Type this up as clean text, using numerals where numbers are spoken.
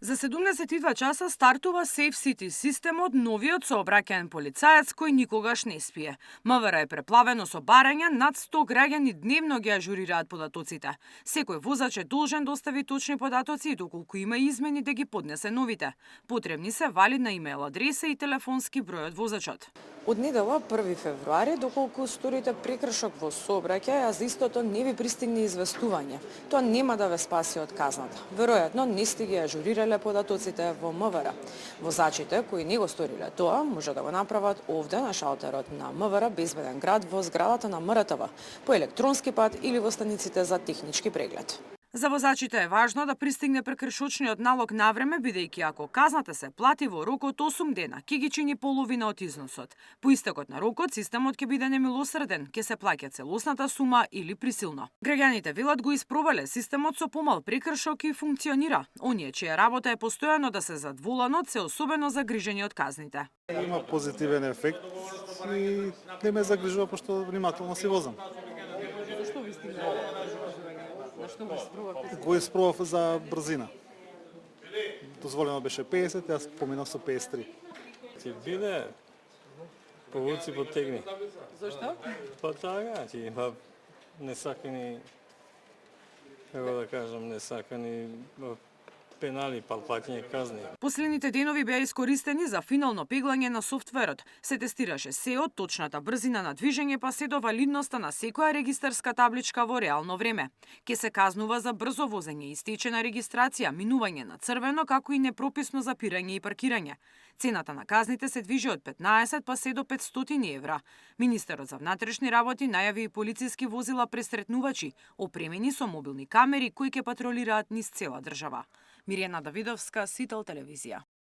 За 72 часа стартува Safe City системот, новиот сообраќаен полицаец кој никогаш не спие. МВР е преплавено со барања, над 100 граѓани дневно ги ажурираат податоците. Секој возач е должен да остави точни податоци и доколку има измени да ги поднесе новите. Потребни се валидна имейл адреса и телефонски број од возачот. Од недела 1 февруари, доколку сторите прекршок во сообраќај, а за истото не ви пристигне известување, тоа нема да ве спаси од казната. Веројатно не сте ги ажурирале податоците во МВР. Возачите кои не го сториле тоа, може да го направат овде на шалтерот на МВР Безбеден град во зградата на МРТВ, по електронски пат или во станиците за технички преглед. За возачите е важно да пристигне прекршочниот налог навреме, бидејќи ако казната се плати во рок од 8 дена, ќе ги чини половина од износот. По истекот на рокот, системот ќе биде немилосреден, ќе се плаќа целосната сума или присилно. Граѓаните велат го испробале системот со помал прекршок и функционира. Оние чија работа е постојано да се зад воланот се особено загрижени од казните. Има позитивен ефект и не ме загрижува пошто внимателно си возам. Зашто ви стигна? Што го испробавте? Го испробав за брзина. Дозволено беше 50, јас поминав со 53. Ти биде повуци потегни. Зашто? Па така, ти има несакани, како да кажам, несакани пенали, плаќање казни. Последните денови беа искористени за финално пеглање на софтверот. Се тестираше сео, точната брзина на движење, па се до валидноста на секоја регистарска табличка во реално време. Ке се казнува за брзо возење, истечена регистрација, минување на црвено, како и непрописно запирање и паркирање. Цената на казните се движи од 15 па се до 500 евра. Министерот за внатрешни работи најави и полициски возила пресретнувачи, опремени со мобилни камери кои ќе патролираат низ цела држава. Мирјана Давидовска, Сител телевизија.